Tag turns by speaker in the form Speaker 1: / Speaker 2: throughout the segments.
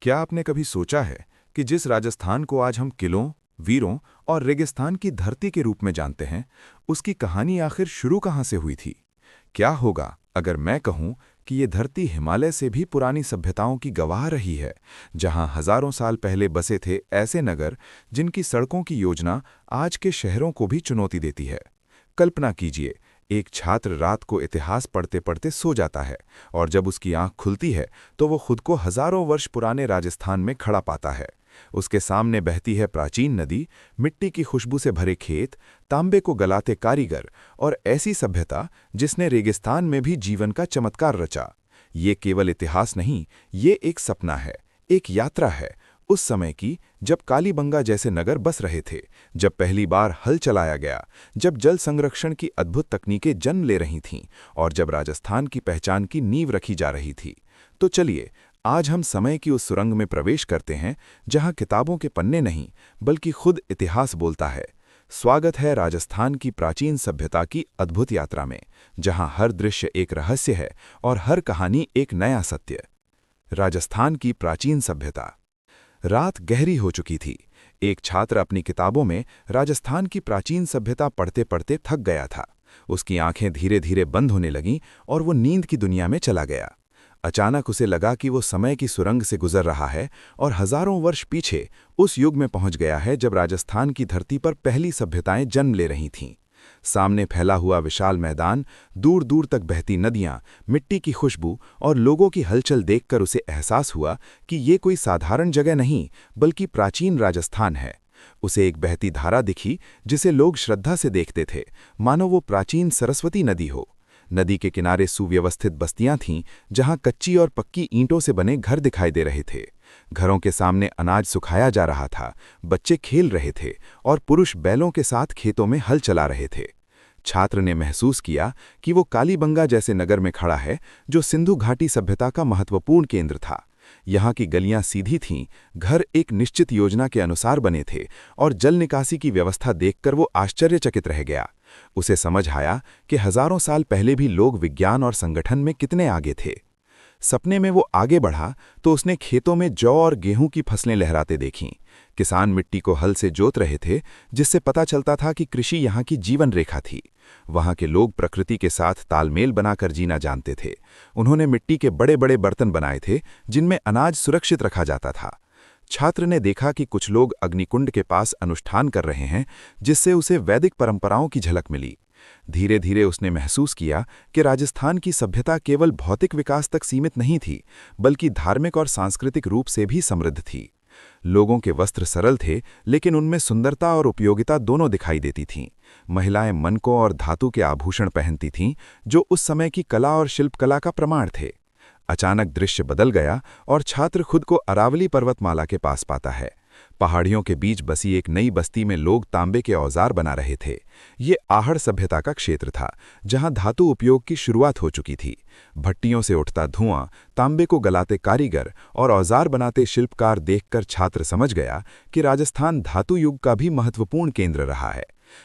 Speaker 1: क्या आपने कभी सोचा है कि जिस राजस्थान को आज हम किलों, वीरों और रेगिस्तान की धरती के रूप में जानते हैं, उसकी कहानी आखिर शुरू कहाँ से हुई थी? क्या होगा अगर मैं कहूँ कि ये धरती हिमालय से भी पुरानी सभ्यताओं की गवाह रही है, जहाँ हजारों साल पहले बसे थे ऐसे नगर जिनकी सड़कों की योजना आज के शहरों को भी चुनौती देती है। कल्पना कीजिए, एक छात्र रात को इतिहास पढ़ते पढ़ते सो जाता है और जब उसकी आंख खुलती है तो वो खुद को हजारों वर्ष पुराने राजस्थान में खड़ा पाता है। उसके सामने बहती है प्राचीन नदी, मिट्टी की खुशबू से भरे खेत, तांबे को गलाते कारीगर और ऐसी सभ्यता जिसने रेगिस्तान में भी जीवन का चमत्कार रचा। ये केवल इतिहास नहीं, ये एक सपना है, एक यात्रा है उस समय की जब कालीबंगा जैसे नगर बस रहे थे, जब पहली बार हल चलाया गया, जब जल संरक्षण की अद्भुत तकनीकें जन्म ले रही थीं और जब राजस्थान की पहचान की नींव रखी जा रही थी। तो चलिए, आज हम समय की उस सुरंग में प्रवेश करते हैं जहां किताबों के पन्ने नहीं बल्कि खुद इतिहास बोलता है। स्वागत है राजस्थान की प्राचीन सभ्यता की अद्भुत यात्रा में, जहां हर दृश्य एक रहस्य है और हर कहानी एक नया सत्य। राजस्थान की प्राचीन सभ्यता। रात गहरी हो चुकी थी। एक छात्र अपनी किताबों में राजस्थान की प्राचीन सभ्यता पढ़ते पढ़ते थक गया था। उसकी आंखें धीरे धीरे बंद होने लगीं और वो नींद की दुनिया में चला गया। अचानक उसे लगा कि वो समय की सुरंग से गुजर रहा है और हजारों वर्ष पीछे उस युग में पहुंच गया है जब राजस्थान की धरती पर पहली सभ्यताएं जन्म ले रही थीं। सामने फैला हुआ विशाल मैदान, दूर दूर तक बहती नदियां, मिट्टी की खुशबू और लोगों की हलचल देखकर उसे एहसास हुआ कि ये कोई साधारण जगह नहीं बल्कि प्राचीन राजस्थान है। उसे एक बहती धारा दिखी जिसे लोग श्रद्धा से देखते थे, मानो वो प्राचीन सरस्वती नदी हो। नदी के किनारे सुव्यवस्थित बस्तियां थीं जहां कच्ची और पक्की ईंटों से बने घर दिखाई दे रहे थे। घरों के सामने अनाज सुखाया जा रहा था, बच्चे खेल रहे थे और पुरुष बैलों के साथ खेतों में हल चला रहे थे। छात्र ने महसूस किया कि वो कालीबंगा जैसे नगर में खड़ा है जो सिंधु घाटी सभ्यता का महत्वपूर्ण केंद्र था। यहाँ की गलियां सीधी थीं, घर एक निश्चित योजना के अनुसार बने थे और जल निकासी की व्यवस्था देखकर वो आश्चर्यचकित रह गया। उसे समझ आया कि हजारों साल पहले भी लोग विज्ञान और संगठन में कितने आगे थे। सपने में वो आगे बढ़ा तो उसने खेतों में जौ और गेहूं की फसलें लहराते देखीं। किसान मिट्टी को हल से जोत रहे थे, जिससे पता चलता था कि कृषि यहाँ की जीवन रेखा थी। वहाँ के लोग प्रकृति के साथ तालमेल बनाकर जीना जानते थे। उन्होंने मिट्टी के बड़े बड़े बर्तन बनाए थे जिनमें अनाज सुरक्षित रखा जाता था। छात्र ने देखा कि कुछ लोग अग्निकुंड के पास अनुष्ठान कर रहे हैं, जिससे उसे वैदिक परंपराओं की झलक मिली। धीरे धीरे उसने महसूस किया कि राजस्थान की सभ्यता केवल भौतिक विकास तक सीमित नहीं थी, बल्कि धार्मिक और सांस्कृतिक रूप से भी समृद्ध थी। लोगों के वस्त्र सरल थे, लेकिन उनमें सुंदरता और उपयोगिता दोनों दिखाई देती थीं। महिलाएं मनकों और धातु के आभूषण पहनती थीं, जो उस समय की कला और शिल्पकला का प्रमाण थे। अचानक दृश्य बदल गया और छात्र खुद को अरावली पर्वतमाला के पास पाता है। पहाड़ियों के बीच बसी एक नई बस्ती में लोग तांबे के औजार बना रहे थे। ये आहड़ सभ्यता का क्षेत्र था, जहां धातु उपयोग की शुरुआत हो चुकी थी। भट्टियों से उठता धुआं, तांबे को गलाते कारीगर और औजार बनाते शिल्पकार देखकर छात्र समझ गया कि राजस्थान धातु युग का भी महत्वपूर्ण केंद्र रहा है।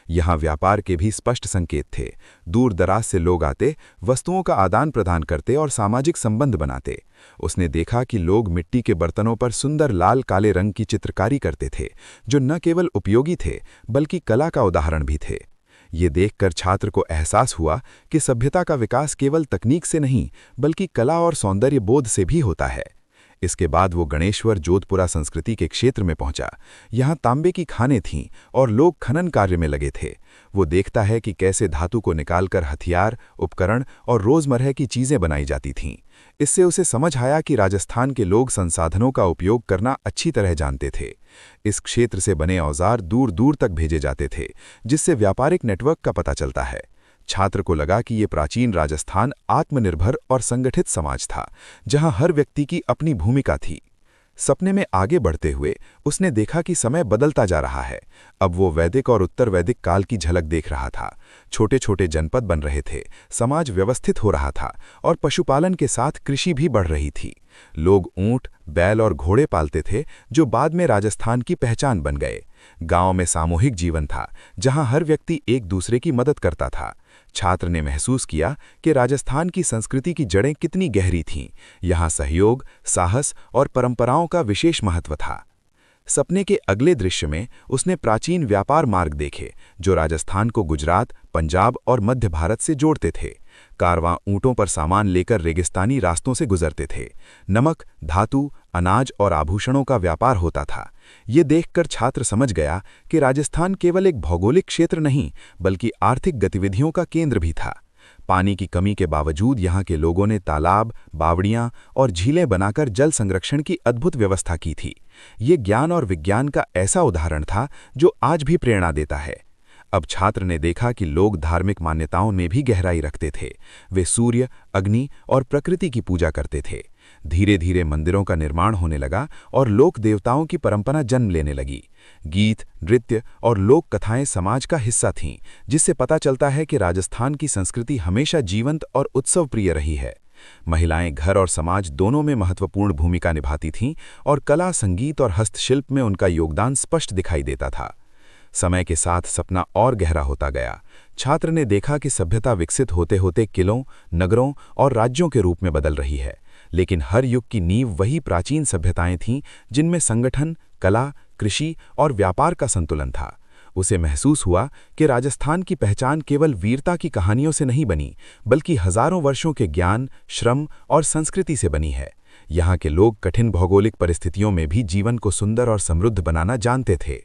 Speaker 1: यहाँ व्यापार के भी स्पष्ट संकेत थे। दूर दराज से लोग आते, वस्तुओं का आदान प्रदान करते और सामाजिक संबंध बनाते। उसने देखा कि लोग मिट्टी के बर्तनों पर सुंदर लाल काले रंग की चित्रकारी करते थे, जो न केवल उपयोगी थे बल्कि कला का उदाहरण भी थे। ये देखकर छात्र को एहसास हुआ कि सभ्यता का विकास केवल तकनीक से नहीं बल्कि कला और सौंदर्य बोध से भी होता है। इसके बाद वो गणेश्वर जोधपुरा संस्कृति के क्षेत्र में पहुंचा। यहाँ तांबे की खानें थीं और लोग खनन कार्य में लगे थे। वो देखता है कि कैसे धातु को निकालकर हथियार, उपकरण और रोजमर्रा की चीजें बनाई जाती थीं। इससे उसे समझ आया कि राजस्थान के लोग संसाधनों का उपयोग करना अच्छी तरह जानते थे। इस क्षेत्र से बने औजार दूर दूर तक भेजे जाते थे, जिससे व्यापारिक नेटवर्क का पता चलता है। छात्र को लगा कि ये प्राचीन राजस्थान आत्मनिर्भर और संगठित समाज था, जहां हर व्यक्ति की अपनी भूमिका थी। सपने में आगे बढ़ते हुए उसने देखा कि समय बदलता जा रहा है। अब वो वैदिक और उत्तर वैदिक काल की झलक देख रहा था। छोटे छोटे जनपद बन रहे थे, समाज व्यवस्थित हो रहा था और पशुपालन के साथ कृषि भी बढ़ रही थी। लोग ऊंट, बैल और घोड़े पालते थे, जो बाद में राजस्थान की पहचान बन गए। गांव में सामूहिक जीवन था, जहां हर व्यक्ति एक दूसरे की मदद करता था। छात्र ने महसूस किया कि राजस्थान की संस्कृति की जड़ें कितनी गहरी थीं। यहाँ सहयोग, साहस और परंपराओं का विशेष महत्व था। सपने के अगले दृश्य में उसने प्राचीन व्यापार मार्ग देखे जो राजस्थान को गुजरात, पंजाब और मध्य भारत से जोड़ते थे। कारवां ऊंटों पर सामान लेकर रेगिस्तानी रास्तों से गुजरते थे। नमक, धातु, अनाज और आभूषणों का व्यापार होता था। ये देखकर छात्र समझ गया कि राजस्थान केवल एक भौगोलिक क्षेत्र नहीं बल्कि आर्थिक गतिविधियों का केंद्र भी था। पानी की कमी के बावजूद यहाँ के लोगों ने तालाब, बावड़ियां और झीलें बनाकर जल संरक्षण की अद्भुत व्यवस्था की थी। ये ज्ञान और विज्ञान का ऐसा उदाहरण था जो आज भी प्रेरणा देता है। अब छात्र ने देखा कि लोग धार्मिक मान्यताओं में भी गहराई रखते थे। वे सूर्य, अग्नि और प्रकृति की पूजा करते थे। धीरे धीरे मंदिरों का निर्माण होने लगा और लोक देवताओं की परंपरा जन्म लेने लगी। गीत, नृत्य और लोक कथाएं समाज का हिस्सा थीं, जिससे पता चलता है कि राजस्थान की संस्कृति हमेशा जीवंत और उत्सव प्रिय रही है। महिलाएं घर और समाज दोनों में महत्वपूर्ण भूमिका निभाती थीं और कला, संगीत और हस्तशिल्प में उनका योगदान स्पष्ट दिखाई देता था। समय के साथ सपना और गहरा होता गया। छात्र ने देखा कि सभ्यता विकसित होते होते किलों, नगरों और राज्यों के रूप में बदल रही है, लेकिन हर युग की नींव वही प्राचीन सभ्यताएं थीं जिनमें संगठन, कला, कृषि और व्यापार का संतुलन था। उसे महसूस हुआ कि राजस्थान की पहचान केवल वीरता की कहानियों से नहीं बनी, बल्कि हजारों वर्षों के ज्ञान, श्रम और संस्कृति से बनी है। यहाँ के लोग कठिन भौगोलिक परिस्थितियों में भी जीवन को सुंदर और समृद्ध बनाना जानते थे।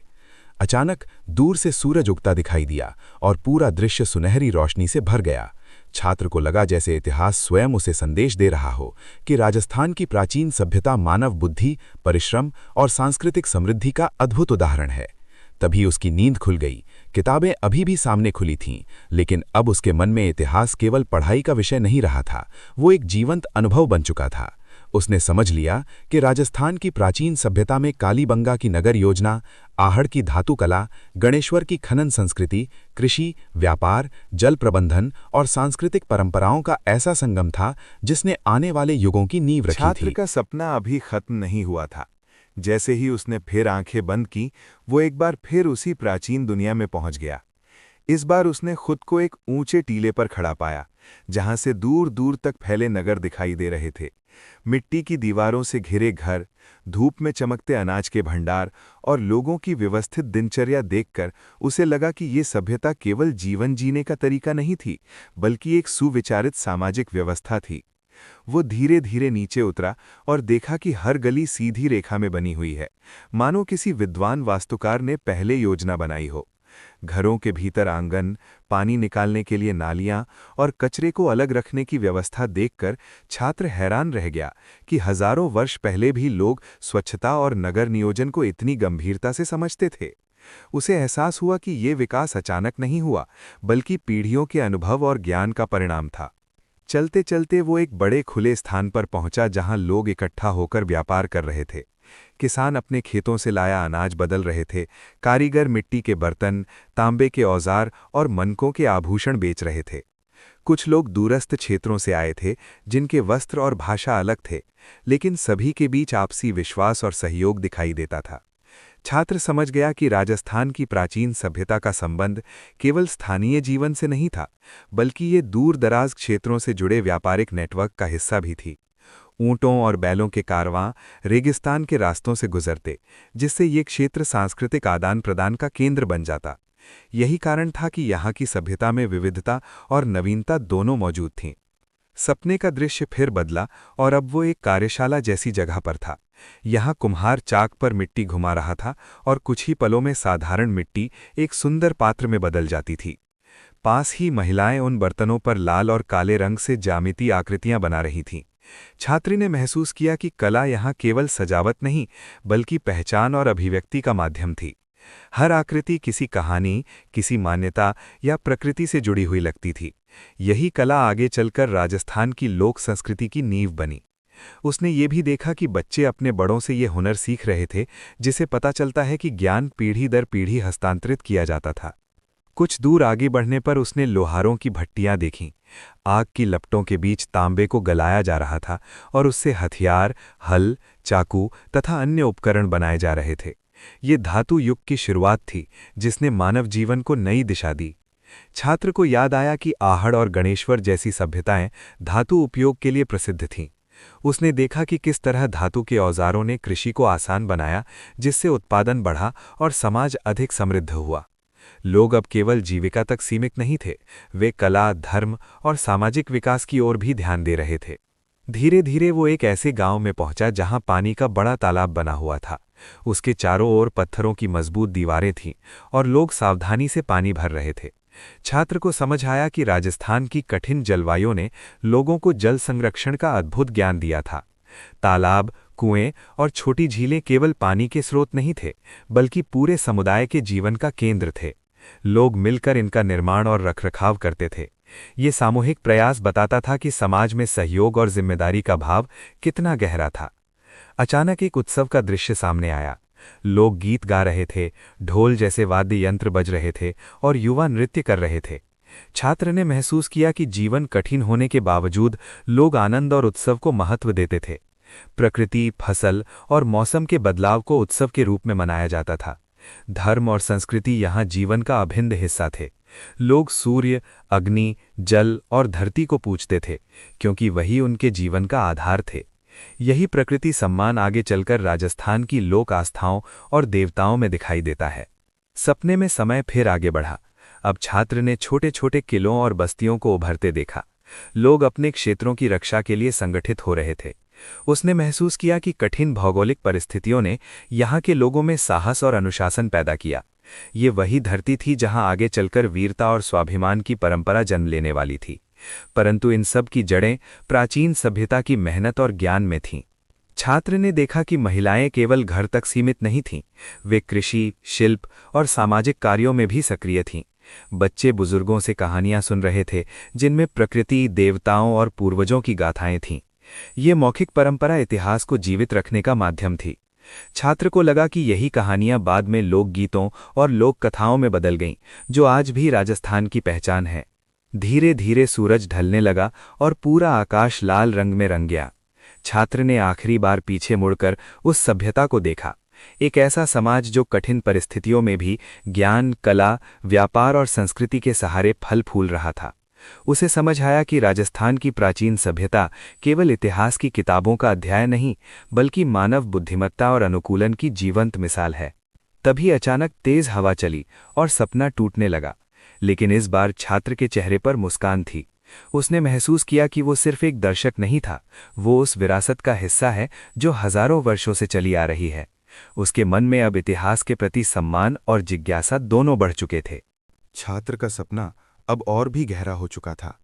Speaker 1: अचानक दूर से सूरज उगता दिखाई दिया और पूरा दृश्य सुनहरी रोशनी से भर गया। छात्र को लगा जैसे इतिहास स्वयं उसे संदेश दे रहा हो कि राजस्थान की प्राचीन सभ्यता मानव बुद्धि, परिश्रम और सांस्कृतिक समृद्धि का अद्भुत उदाहरण है। तभी उसकी नींद खुल गई। किताबें अभी भी सामने खुली थीं, लेकिन अब उसके मन में इतिहास केवल पढ़ाई का विषय नहीं रहा था, वो एक जीवंत अनुभव बन चुका था। उसने समझ लिया कि राजस्थान की प्राचीन सभ्यता में कालीबंगा की नगर योजना, आहड़ की धातु कला, गणेश्वर की खनन संस्कृति, कृषि, व्यापार, जल प्रबंधन और सांस्कृतिक परंपराओं का ऐसा संगम था जिसने आने वाले युगों की नींव रखी थी।
Speaker 2: छात्र का सपना अभी खत्म नहीं हुआ था। जैसे ही उसने फिर आंखें बंद की, वो एक बार फिर उसी प्राचीन दुनिया में पहुंच गया। इस बार उसने खुद को एक ऊंचे टीले पर खड़ा पाया, जहां से दूर दूर तक फैले नगर दिखाई दे रहे थे। मिट्टी की दीवारों से घिरे घर, धूप में चमकते अनाज के भंडार और लोगों की व्यवस्थित दिनचर्या देखकर उसे लगा कि ये सभ्यता केवल जीवन जीने का तरीका नहीं थी, बल्कि एक सुविचारित सामाजिक व्यवस्था थी। वो धीरे धीरे नीचे उतरा और देखा कि हर गली सीधी रेखा में बनी हुई है, मानो किसी विद्वान वास्तुकार ने पहले योजना बनाई हो। घरों के भीतर आंगन, पानी निकालने के लिए नालियां और कचरे को अलग रखने की व्यवस्था देखकर छात्र हैरान रह गया कि हजारों वर्ष पहले भी लोग स्वच्छता और नगर नियोजन को इतनी गंभीरता से समझते थे। उसे एहसास हुआ कि ये विकास अचानक नहीं हुआ, बल्कि पीढ़ियों के अनुभव और ज्ञान का परिणाम था। चलते चलते वो एक बड़े खुले स्थान पर पहुंचा जहां लोग इकट्ठा होकर व्यापार कर रहे थे। किसान अपने खेतों से लाया अनाज बदल रहे थे, कारीगर मिट्टी के बर्तन, तांबे के औजार और मनकों के आभूषण बेच रहे थे। कुछ लोग दूरस्थ क्षेत्रों से आए थे, जिनके वस्त्र और भाषा अलग थे, लेकिन सभी के बीच आपसी विश्वास और सहयोग दिखाई देता था। छात्र समझ गया कि राजस्थान की प्राचीन सभ्यता का संबंध केवल स्थानीय जीवन से नहीं था, बल्कि ये दूर दराज क्षेत्रों से जुड़े व्यापारिक नेटवर्क का हिस्सा भी थी। ऊंटों और बैलों के कारवां रेगिस्तान के रास्तों से गुजरते, जिससे ये क्षेत्र सांस्कृतिक आदान प्रदान का केंद्र बन जाता। यही कारण था कि यहाँ की सभ्यता में विविधता और नवीनता दोनों मौजूद थीं। सपने का दृश्य फिर बदला और अब वो एक कार्यशाला जैसी जगह पर था। यहाँ कुम्हार चाक पर मिट्टी घुमा रहा था और कुछ ही पलों में साधारण मिट्टी एक सुंदर पात्र में बदल जाती थी। पास ही महिलाएं उन बर्तनों पर लाल और काले रंग से ज्यामितीय आकृतियां बना रही थीं। छात्री ने महसूस किया कि कला यहाँ केवल सजावट नहीं, बल्कि पहचान और अभिव्यक्ति का माध्यम थी। हर आकृति किसी कहानी, किसी मान्यता या प्रकृति से जुड़ी हुई लगती थी। यही कला आगे चलकर राजस्थान की लोक संस्कृति की नींव बनी। उसने ये भी देखा कि बच्चे अपने बड़ों से ये हुनर सीख रहे थे, जिसे पता चलता है कि ज्ञान पीढ़ी दर पीढ़ी हस्तांतरित किया जाता था। कुछ दूर आगे बढ़ने पर उसने लोहारों की भट्टियां देखीं। आग की लपटों के बीच तांबे को गलाया जा रहा था और उससे हथियार, हल, चाकू तथा अन्य उपकरण बनाए जा रहे थे। ये धातु युग की शुरुआत थी, जिसने मानव जीवन को नई दिशा दी। छात्र को याद आया कि आहड़ और गणेश्वर जैसी सभ्यताएं धातु उपयोग के लिए प्रसिद्ध थीं। उसने देखा कि किस तरह धातु के औजारों ने कृषि को आसान बनाया, जिससे उत्पादन बढ़ा और समाज अधिक समृद्ध हुआ। लोग अब केवल जीविका तक सीमित नहीं थे, वे कला, धर्म और सामाजिक विकास की ओर भी ध्यान दे रहे थे। धीरे धीरे वो एक ऐसे गांव में पहुंचा जहां पानी का बड़ा तालाब बना हुआ था। उसके चारों ओर पत्थरों की मजबूत दीवारें थीं और लोग सावधानी से पानी भर रहे थे। छात्र को समझ आया कि राजस्थान की कठिन जलवायु ने लोगों को जल संरक्षण का अद्भुत ज्ञान दिया था। तालाब, कुएं और छोटी झीलें केवल पानी के स्रोत नहीं थे, बल्कि पूरे समुदाय के जीवन का केंद्र थे। लोग मिलकर इनका निर्माण और रखरखाव करते थे। ये सामूहिक प्रयास बताता था कि समाज में सहयोग और जिम्मेदारी का भाव कितना गहरा था। अचानक एक उत्सव का दृश्य सामने आया। लोग गीत गा रहे थे, ढोल जैसे वाद्य यंत्र बज रहे थे और युवा नृत्य कर रहे थे। छात्र ने महसूस किया कि जीवन कठिन होने के बावजूद लोग आनंद और उत्सव को महत्व देते थे। प्रकृति, फसल और मौसम के बदलाव को उत्सव के रूप में मनाया जाता था। धर्म और संस्कृति यहाँ जीवन का अभिन्न हिस्सा थे। लोग सूर्य, अग्नि, जल और धरती को पूजते थे, क्योंकि वही उनके जीवन का आधार थे। यही प्रकृति सम्मान आगे चलकर राजस्थान की लोक आस्थाओं और देवताओं में दिखाई देता है। सपने में समय फिर आगे बढ़ा। अब छात्र ने छोटे छोटे किलों और बस्तियों को उभरते देखा। लोग अपने क्षेत्रों की रक्षा के लिए संगठित हो रहे थे। उसने महसूस किया कि कठिन भौगोलिक परिस्थितियों ने यहाँ के लोगों में साहस और अनुशासन पैदा किया। ये वही धरती थी जहाँ आगे चलकर वीरता और स्वाभिमान की परंपरा जन्म लेने वाली थी। परंतु इन सब की जड़ें प्राचीन सभ्यता की मेहनत और ज्ञान में थीं। छात्र ने देखा कि महिलाएं केवल घर तक सीमित नहीं थीं, वे कृषि, शिल्प और सामाजिक कार्यों में भी सक्रिय थीं। बच्चे बुजुर्गों से कहानियां सुन रहे थे, जिनमें प्रकृति, देवताओं और पूर्वजों की गाथाएं थीं। ये मौखिक परंपरा इतिहास को जीवित रखने का माध्यम थी। छात्र को लगा कि यही कहानियां बाद में लोकगीतों और लोक कथाओं में बदल गईं, जो आज भी राजस्थान की पहचान है। धीरे धीरे सूरज ढलने लगा और पूरा आकाश लाल रंग में रंग गया। छात्र ने आखिरी बार पीछे मुड़कर उस सभ्यता को देखा, एक ऐसा समाज जो कठिन परिस्थितियों में भी ज्ञान, कला, व्यापार और संस्कृति के सहारे फल फूल रहा था। उसे समझ आया कि राजस्थान की प्राचीन सभ्यता केवल इतिहास की किताबों का अध्याय नहीं, बल्कि मानव बुद्धिमत्ता और अनुकूलन की जीवंत मिसाल है। तभी अचानक तेज हवा चली और सपना टूटने लगा, लेकिन इस बार छात्र के चेहरे पर मुस्कान थी। उसने महसूस किया कि वो सिर्फ एक दर्शक नहीं था, वो उस विरासत का हिस्सा है जो हजारों वर्षों से चली आ रही है। उसके मन में अब इतिहास के प्रति सम्मान और जिज्ञासा दोनों बढ़ चुके थे।
Speaker 1: छात्र का सपना अब और भी गहरा हो चुका था।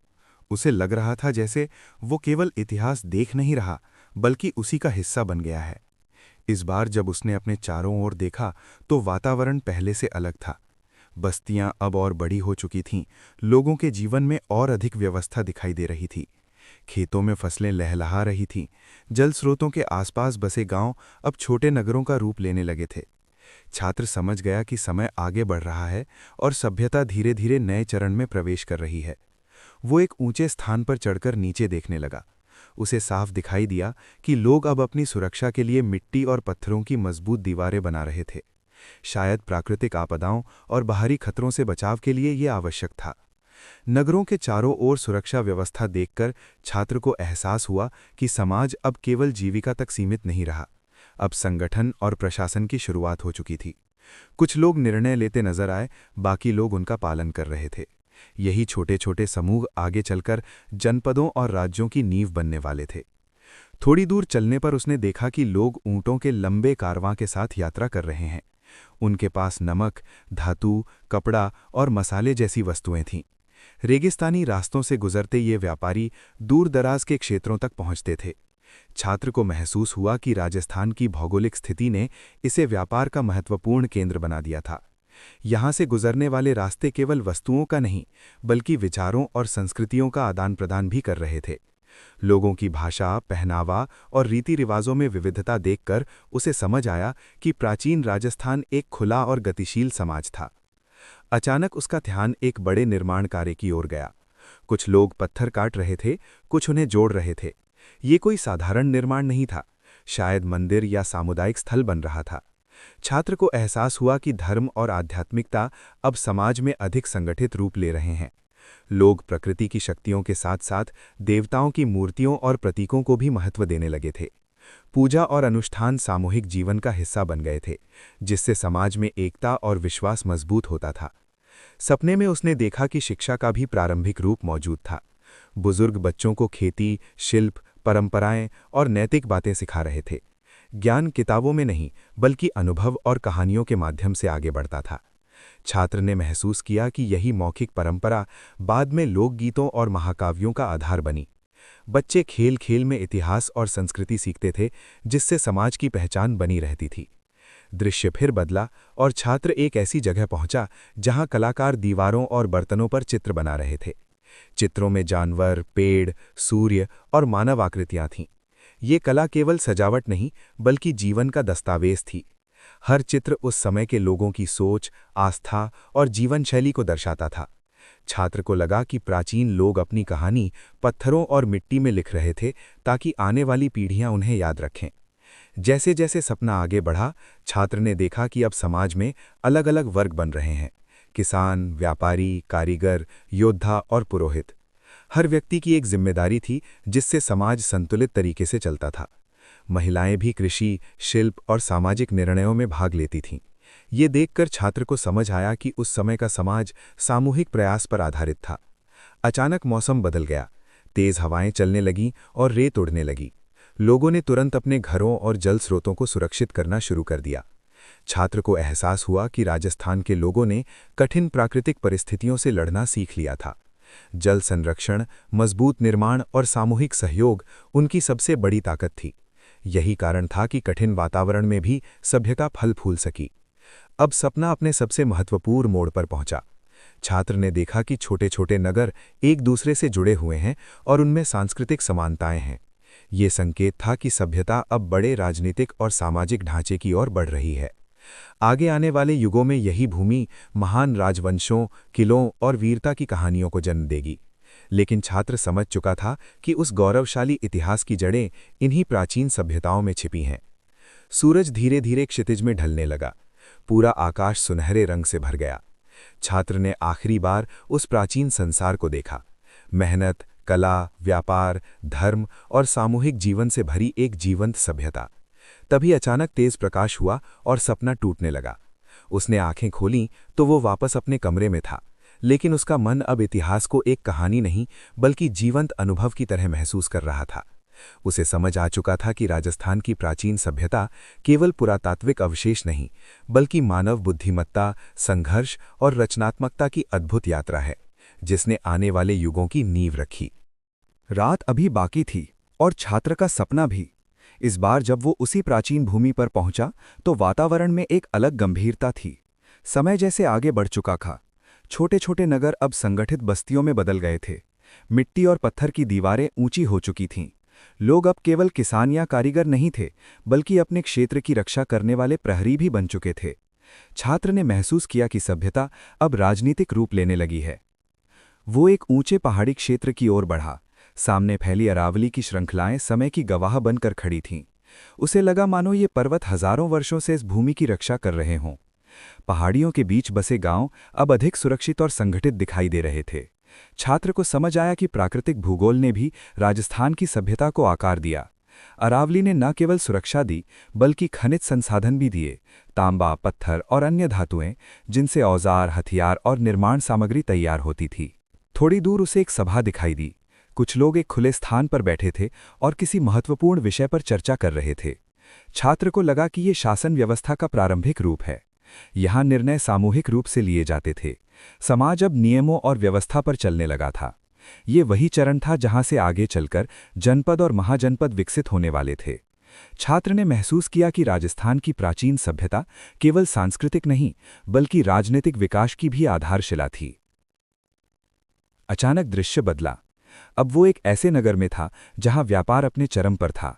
Speaker 1: उसे लग रहा था जैसे वो केवल इतिहास देख नहीं रहा, बल्कि उसी का हिस्सा बन गया है। इस बार जब उसने अपने चारों ओर देखा तो वातावरण पहले से अलग था। बस्तियां अब और बड़ी हो चुकी थीं, लोगों के जीवन में और अधिक व्यवस्था दिखाई दे रही थी। खेतों में फसलें लहलहा रही थीं, जल स्रोतों के आसपास बसे गांव अब छोटे नगरों का रूप लेने लगे थे। छात्र समझ गया कि समय आगे बढ़ रहा है और सभ्यता धीरे धीरे नए चरण में प्रवेश कर रही है। वो एक ऊंचे स्थान पर चढ़कर नीचे देखने लगा। उसे साफ दिखाई दिया कि लोग अब अपनी सुरक्षा के लिए मिट्टी और पत्थरों की मजबूत दीवारें बना रहे थे। शायद प्राकृतिक आपदाओं और बाहरी खतरों से बचाव के लिए ये आवश्यक था। नगरों के चारों ओर सुरक्षा व्यवस्था देखकर छात्र को एहसास हुआ कि समाज अब केवल जीविका तक सीमित नहीं रहा, अब संगठन और प्रशासन की शुरुआत हो चुकी थी। कुछ लोग निर्णय लेते नजर आए, बाकी लोग उनका पालन कर रहे थे। यही छोटे छोटे समूह आगे चलकर जनपदों और राज्यों की नींव बनने वाले थे। थोड़ी दूर चलने पर उसने देखा कि लोग ऊंटों के लंबे कारवां के साथ यात्रा कर रहे हैं। उनके पास नमक, धातु, कपड़ा और मसाले जैसी वस्तुएं थीं। रेगिस्तानी रास्तों से गुजरते ये व्यापारी दूर दराज के क्षेत्रों तक पहुंचते थे। छात्र को महसूस हुआ कि राजस्थान की भौगोलिक स्थिति ने इसे व्यापार का महत्वपूर्ण केंद्र बना दिया था। यहाँ से गुजरने वाले रास्ते केवल वस्तुओं का नहीं, बल्कि विचारों और संस्कृतियों का आदान प्रदान भी कर रहे थे। लोगों की भाषा, पहनावा और रीति रिवाजों में विविधता देखकर उसे समझ आया कि प्राचीन राजस्थान एक खुला और गतिशील समाज था। अचानक उसका ध्यान एक बड़े निर्माण कार्य की ओर गया। कुछ लोग पत्थर काट रहे थे, कुछ उन्हें जोड़ रहे थे। ये कोई साधारण निर्माण नहीं था, शायद मंदिर या सामुदायिक स्थल बन रहा था।
Speaker 2: छात्र को एहसास हुआ कि धर्म और आध्यात्मिकता अब समाज में अधिक संगठित रूप ले रहे हैं। लोग प्रकृति की शक्तियों के साथ साथ देवताओं की मूर्तियों और प्रतीकों को भी महत्व देने लगे थे। पूजा और अनुष्ठान सामूहिक जीवन का हिस्सा बन गए थे, जिससे समाज में एकता और विश्वास मजबूत होता था। सपने में उसने देखा कि शिक्षा का भी प्रारंभिक रूप मौजूद था। बुजुर्ग बच्चों को खेती, शिल्प, परंपराएं और नैतिक बातें सिखा रहे थे। ज्ञान किताबों में नहीं, बल्कि अनुभव और कहानियों के माध्यम से आगे बढ़ता था। छात्र ने महसूस किया कि यही मौखिक परंपरा बाद में लोकगीतों और महाकाव्यों का आधार बनी। बच्चे खेल खेल में इतिहास और संस्कृति सीखते थे, जिससे समाज की पहचान बनी रहती थी। दृश्य फिर बदला और छात्र एक ऐसी जगह पहुंचा जहां कलाकार दीवारों और बर्तनों पर चित्र बना रहे थे। चित्रों में जानवर, पेड़, सूर्य और मानव आकृतियां थीं। ये कला केवल सजावट नहीं, बल्कि जीवन का दस्तावेज थी। हर चित्र उस समय के लोगों की सोच, आस्था और जीवन शैली को दर्शाता था। छात्र को लगा कि प्राचीन लोग अपनी कहानी पत्थरों और मिट्टी में लिख रहे थे, ताकि आने वाली पीढ़ियां उन्हें याद रखें। जैसे जैसे सपना आगे बढ़ा, छात्र ने देखा कि अब समाज में अलग अलग वर्ग बन रहे हैं: किसान, व्यापारी, कारीगर, योद्धा और पुरोहित। हर व्यक्ति की एक जिम्मेदारी थी, जिससे समाज संतुलित तरीके से चलता था। महिलाएं भी कृषि, शिल्प और सामाजिक निर्णयों में भाग लेती थीं। ये देखकर छात्र को समझ आया कि उस समय का समाज सामूहिक प्रयास पर आधारित था। अचानक मौसम बदल गया। तेज हवाएं चलने लगीं और रेत उड़ने लगी। लोगों ने तुरंत अपने घरों और जल स्रोतों को सुरक्षित करना शुरू कर दिया। छात्र को एहसास हुआ कि राजस्थान के लोगों ने कठिन प्राकृतिक परिस्थितियों से लड़ना सीख लिया था। जल संरक्षण, मजबूत निर्माण और सामूहिक सहयोग उनकी सबसे बड़ी ताकत थी। यही कारण था कि कठिन वातावरण में भी सभ्यता फल फूल सकी। अब सपना अपने सबसे महत्वपूर्ण मोड़ पर पहुंचा। छात्र ने देखा कि छोटे छोटे नगर एक दूसरे से जुड़े हुए हैं और उनमें सांस्कृतिक समानताएं हैं। ये संकेत था कि सभ्यता अब बड़े राजनीतिक और सामाजिक ढांचे की ओर बढ़ रही है। आगे आने वाले युगों में यही भूमि महान राजवंशों, किलों और वीरता की कहानियों को जन्म देगी। लेकिन छात्र समझ चुका था कि उस गौरवशाली इतिहास की जड़ें इन्हीं प्राचीन सभ्यताओं में छिपी हैं। सूरज धीरे धीरे क्षितिज में ढलने लगा। पूरा आकाश सुनहरे रंग से भर गया। छात्र ने आखिरी बार उस प्राचीन संसार को देखा। मेहनत, कला, व्यापार, धर्म और सामूहिक जीवन से भरी एक जीवंत सभ्यता। तभी अचानक तेज प्रकाश हुआ और सपना टूटने लगा। उसने आंखें खोलीं तो वो वापस अपने कमरे में था, लेकिन उसका मन अब इतिहास को एक कहानी नहीं, बल्कि जीवंत अनुभव की तरह महसूस कर रहा था। उसे समझ आ चुका था कि राजस्थान की प्राचीन सभ्यता केवल पुरातात्विक अवशेष नहीं, बल्कि मानव बुद्धिमत्ता, संघर्ष और रचनात्मकता की अद्भुत यात्रा है, जिसने आने वाले युगों की नींव रखी।
Speaker 1: रात अभी बाकी थी और छात्र का सपना भी। इस बार जब वो उसी प्राचीन भूमि पर पहुंचा, तो वातावरण में एक अलग गंभीरता थी। समय जैसे आगे बढ़ चुका था। छोटे छोटे नगर अब संगठित बस्तियों में बदल गए थे। मिट्टी और पत्थर की दीवारें ऊंची हो चुकी थीं। लोग अब केवल किसान या कारीगर नहीं थे, बल्कि अपने क्षेत्र की रक्षा करने वाले प्रहरी भी बन चुके थे। छात्र ने महसूस किया कि सभ्यता अब राजनीतिक रूप लेने लगी है। वो एक ऊंचे पहाड़ी क्षेत्र की ओर बढ़ा। सामने फैली अरावली की श्रृंखलाएं समय की गवाह बनकर खड़ी थीं। उसे लगा मानो ये पर्वत हजारों वर्षों से इस भूमि की रक्षा कर रहे हों। पहाड़ियों के बीच बसे गांव अब अधिक सुरक्षित और संगठित दिखाई दे रहे थे। छात्र को समझ आया कि प्राकृतिक भूगोल ने भी राजस्थान की सभ्यता को आकार दिया। अरावली ने न केवल सुरक्षा दी, बल्कि खनिज संसाधन भी दिए: तांबा, पत्थर और अन्य धातुएं, जिनसे औजार, हथियार और निर्माण सामग्री तैयार होती थी। थोड़ी दूर उसे एक सभा दिखाई दी। कुछ लोग एक खुले स्थान पर बैठे थे और किसी महत्वपूर्ण विषय पर चर्चा कर रहे थे। छात्र को लगा कि ये शासन व्यवस्था का प्रारंभिक रूप है। यहाँ निर्णय सामूहिक रूप से लिए जाते थे। समाज अब नियमों और व्यवस्था पर चलने लगा था। ये वही चरण था जहाँ से आगे चलकर जनपद और महाजनपद विकसित होने वाले थे। छात्र ने महसूस किया कि राजस्थान की प्राचीन सभ्यता केवल सांस्कृतिक नहीं, बल्कि राजनीतिक विकास की भी आधारशिला थी। अचानक दृश्य बदला। अब वो एक ऐसे नगर में था जहां व्यापार अपने चरम पर था।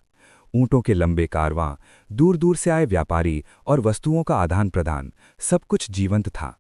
Speaker 1: ऊंटों के लंबे कारवां, दूर दूर से आए व्यापारी और वस्तुओं का आदान प्रदान, सब कुछ जीवंत था।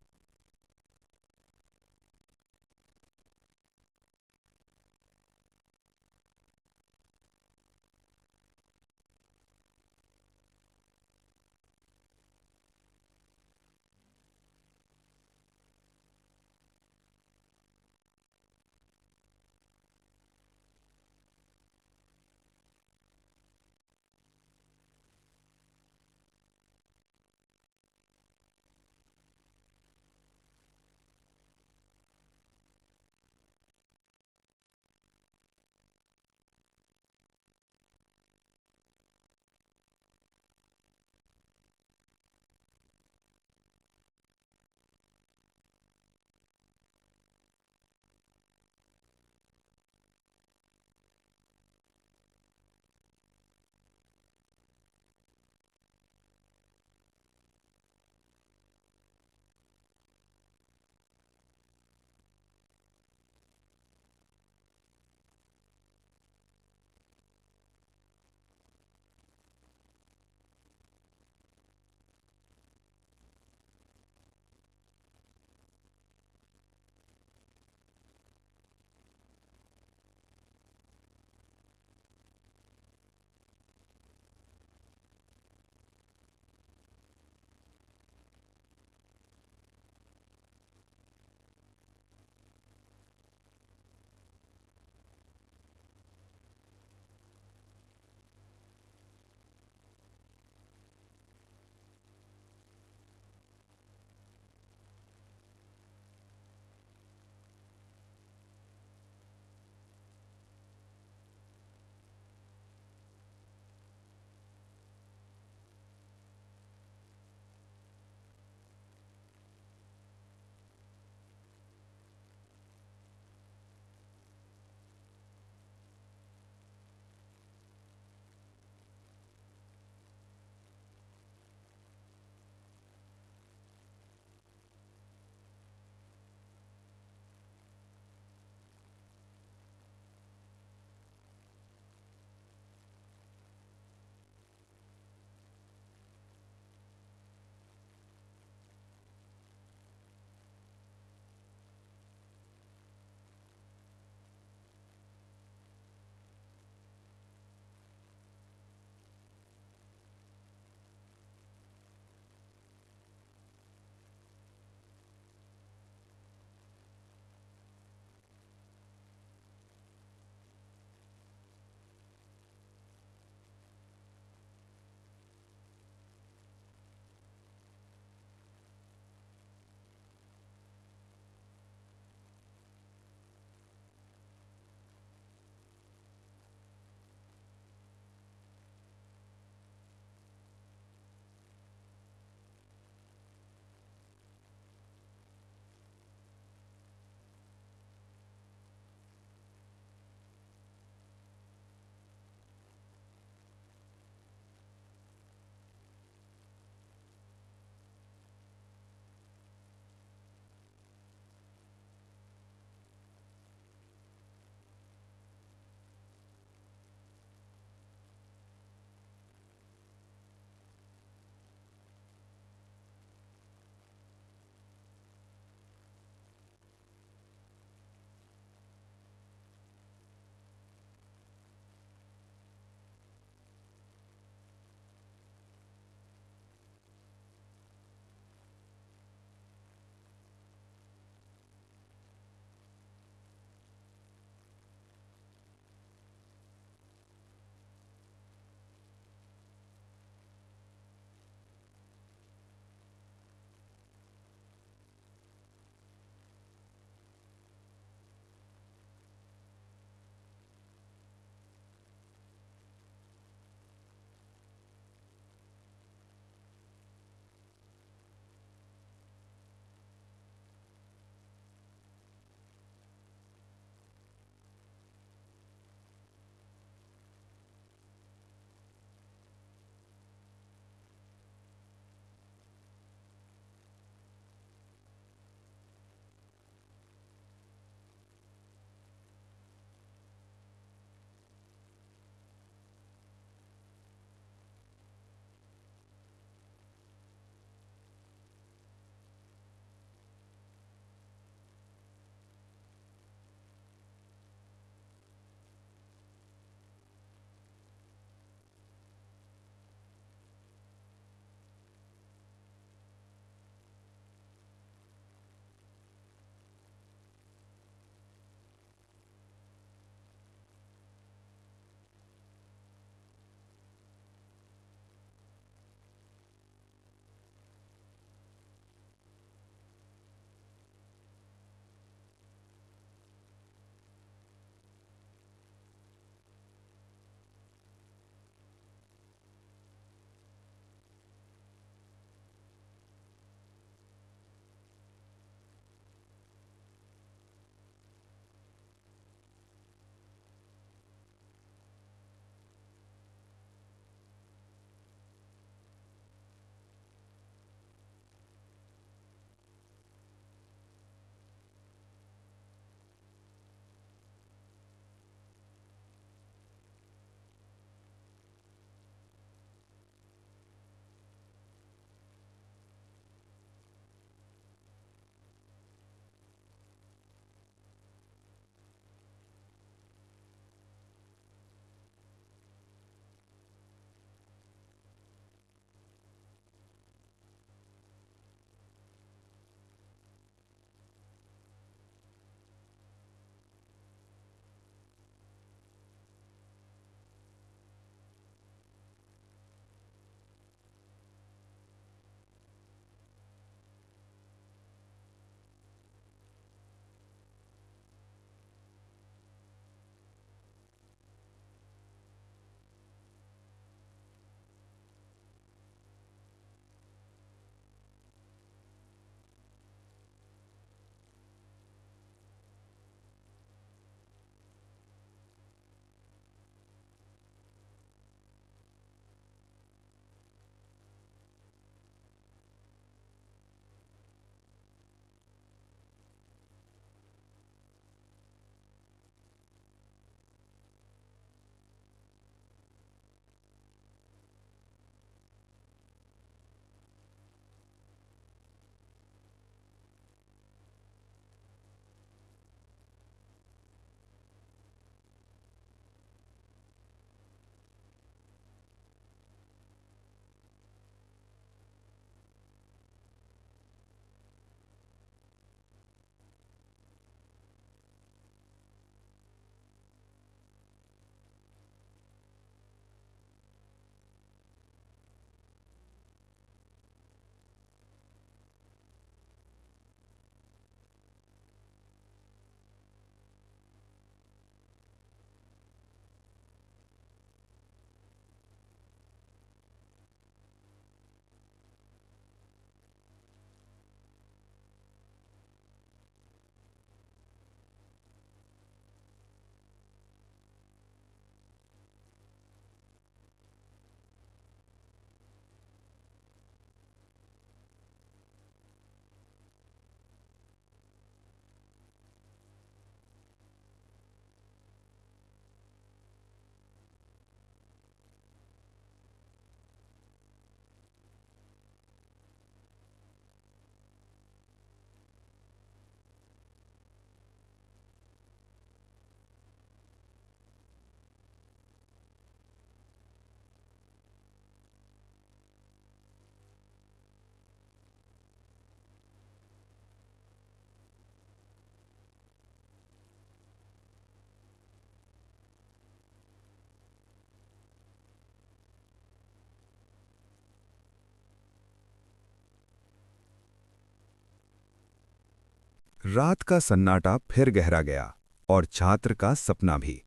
Speaker 2: रात का सन्नाटा फिर गहरा गया और छात्र का सपना भी।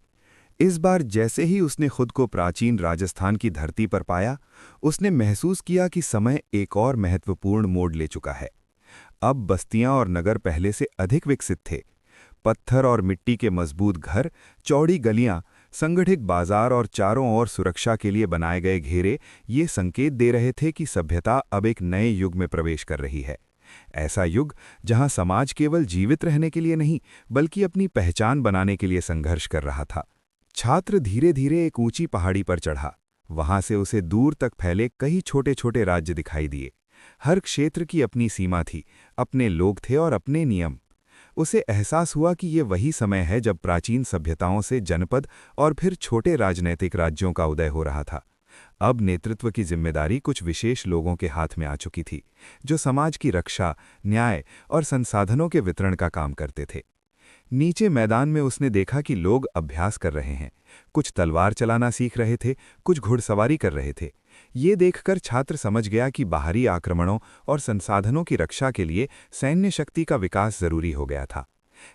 Speaker 2: इस बार जैसे ही उसने खुद को प्राचीन राजस्थान की धरती पर पाया, उसने महसूस किया कि समय एक और महत्वपूर्ण मोड़ ले चुका है। अब बस्तियां और नगर पहले से अधिक विकसित थे। पत्थर और मिट्टी के मजबूत घर, चौड़ी गलियां, संगठित बाजार और चारों ओर सुरक्षा के लिए बनाए गए घेरे ये संकेत दे रहे थे कि सभ्यता अब एक नए युग में प्रवेश कर रही है। ऐसा युग जहां समाज केवल जीवित रहने के लिए नहीं, बल्कि अपनी पहचान बनाने के लिए संघर्ष कर रहा था। छात्र धीरे धीरे एक ऊंची पहाड़ी पर चढ़ा। वहां से उसे दूर तक फैले कई छोटे छोटे राज्य दिखाई दिए। हर क्षेत्र की अपनी सीमा थी, अपने लोग थे और अपने नियम। उसे एहसास हुआ कि ये वही समय है जब प्राचीन सभ्यताओं से जनपद और फिर छोटे राजनैतिक राज्यों का उदय हो रहा था। अब नेतृत्व की जिम्मेदारी कुछ विशेष लोगों के हाथ में आ चुकी थी, जो समाज की रक्षा, न्याय और संसाधनों के वितरण का काम करते थे। नीचे मैदान में उसने देखा कि लोग अभ्यास कर रहे हैं। कुछ तलवार चलाना सीख रहे थे, कुछ घुड़सवारी कर रहे थे। ये देखकर छात्र समझ गया कि बाहरी आक्रमणों और संसाधनों की रक्षा के लिए सैन्य शक्ति का विकास जरूरी हो गया था।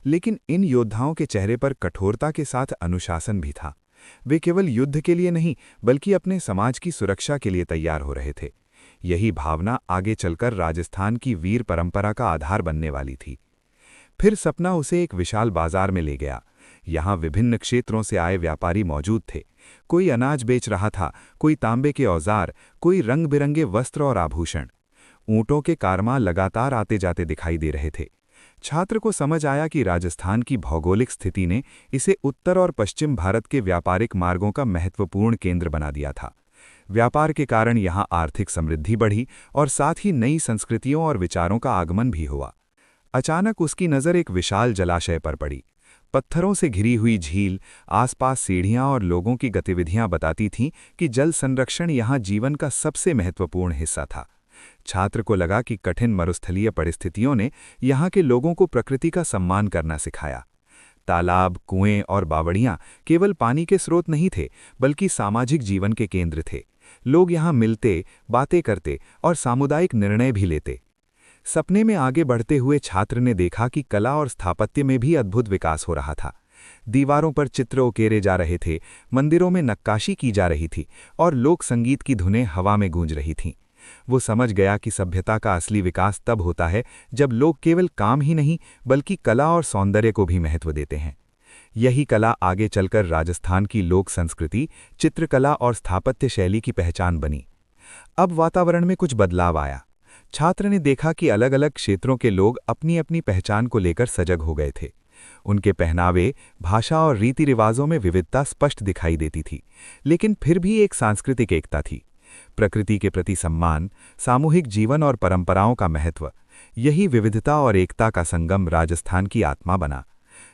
Speaker 2: लेकिन इन योद्धाओं के चेहरे पर कठोरता के साथ अनुशासन भी था। वे केवल युद्ध के लिए नहीं, बल्कि अपने समाज की सुरक्षा के लिए तैयार हो रहे थे। यही भावना आगे चलकर राजस्थान की वीर परंपरा का आधार बनने वाली थी। फिर सपना उसे एक विशाल बाजार में ले गया। यहाँ विभिन्न क्षेत्रों से आए व्यापारी मौजूद थे। कोई अनाज बेच रहा था, कोई तांबे के औजार, कोई रंग बिरंगे वस्त्र और आभूषण। ऊंटों के कारवां लगातार आते जाते दिखाई दे रहे थे। छात्र को समझ आया कि राजस्थान की भौगोलिक स्थिति ने इसे उत्तर और पश्चिम भारत के व्यापारिक मार्गों का महत्वपूर्ण केंद्र बना दिया था। व्यापार के कारण यहाँ आर्थिक समृद्धि बढ़ी और साथ ही नई संस्कृतियों और विचारों का आगमन भी हुआ। अचानक उसकी नज़र एक विशाल जलाशय पर पड़ी। पत्थरों से घिरी हुई झील, आसपास सीढ़ियां और लोगों की गतिविधियां बताती थीं कि जल संरक्षण यहाँ जीवन का सबसे महत्वपूर्ण हिस्सा था। छात्र को लगा कि कठिन मरुस्थलीय परिस्थितियों ने यहाँ के लोगों को प्रकृति का सम्मान करना सिखाया। तालाब, कुएं और बावड़ियां केवल पानी के स्रोत नहीं थे, बल्कि सामाजिक जीवन के केंद्र थे। लोग यहाँ मिलते, बातें करते और सामुदायिक निर्णय भी लेते। सपने में आगे बढ़ते हुए छात्र ने देखा कि कला और स्थापत्य में भी अद्भुत विकास हो रहा था। दीवारों पर चित्र उकेरे जा रहे थे, मंदिरों में नक्काशी की जा रही थी और लोक संगीत की धुनें हवा में गूंज रही थीं। वो समझ गया कि सभ्यता का असली विकास तब होता है जब लोग केवल काम ही नहीं, बल्कि कला और सौंदर्य को भी महत्व देते हैं। यही कला आगे चलकर राजस्थान की लोक संस्कृति, चित्रकला और स्थापत्य शैली की पहचान बनी। अब वातावरण में कुछ बदलाव आया। छात्र ने देखा कि अलग अलग क्षेत्रों के लोग अपनी अपनी पहचान को लेकर सजग हो गए थे। उनके पहनावे, भाषा और रीति रिवाजों में विविधता स्पष्ट दिखाई देती थी, लेकिन फिर भी एक सांस्कृतिक एकता थी। प्रकृति के प्रति सम्मान, सामूहिक जीवन और परंपराओं का महत्व, यही विविधता और एकता का संगम राजस्थान की आत्मा बना।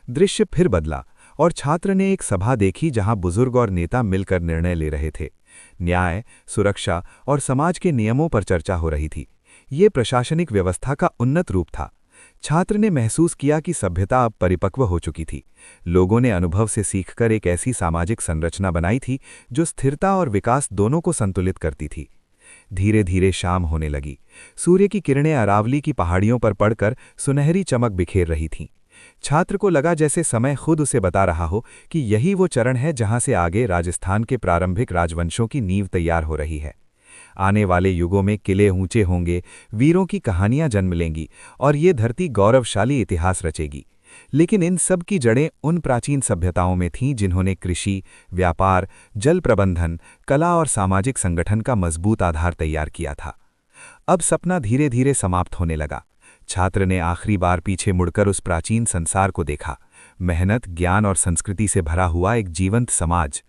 Speaker 2: दृश्य फिर बदला और छात्र ने एक सभा देखी जहां बुजुर्ग और नेता मिलकर निर्णय ले रहे थे। न्याय, सुरक्षा और समाज के नियमों पर चर्चा हो रही थी। ये प्रशासनिक व्यवस्था का उन्नत रूप था। छात्र ने महसूस किया कि सभ्यता अब परिपक्व हो चुकी थी। लोगों ने अनुभव से सीखकर एक ऐसी सामाजिक संरचना बनाई थी जो स्थिरता और विकास दोनों को संतुलित करती थी। धीरे धीरे शाम होने लगी। सूर्य की किरणें अरावली की पहाड़ियों पर पड़कर सुनहरी चमक बिखेर रही थीं। छात्र को लगा जैसे समय खुद उसे बता रहा हो कि यही वो चरण है जहां से आगे राजस्थान के प्रारंभिक राजवंशों की नींव तैयार हो रही है। आने वाले युगों में किले ऊंचे होंगे, वीरों की कहानियां जन्म लेंगी और ये धरती गौरवशाली इतिहास रचेगी। लेकिन इन सब की जड़ें उन प्राचीन सभ्यताओं में थीं जिन्होंने कृषि, व्यापार, जल प्रबंधन, कला और सामाजिक संगठन का मजबूत आधार तैयार किया था। अब सपना धीरे धीरे समाप्त होने लगा। छात्र ने आखिरी बार पीछे मुड़कर उस प्राचीन संसार को देखा, मेहनत, ज्ञान और संस्कृति से भरा हुआ एक जीवंत समाज।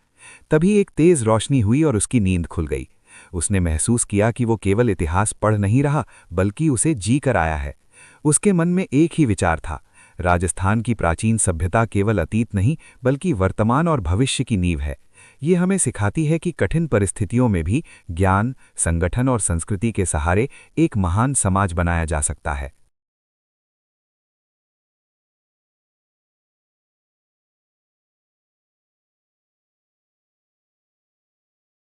Speaker 2: तभी एक तेज रोशनी हुई और उसकी नींद खुल गई। उसने महसूस किया कि वो केवल इतिहास पढ़ नहीं रहा, बल्कि उसे जी कर आया है। उसके मन में एक ही विचार था, राजस्थान की प्राचीन सभ्यता केवल अतीत नहीं, बल्कि वर्तमान और भविष्य की नींव है। ये हमें सिखाती है कि कठिन परिस्थितियों में भी ज्ञान, संगठन और संस्कृति के सहारे एक महान समाज बनाया जा सकता है।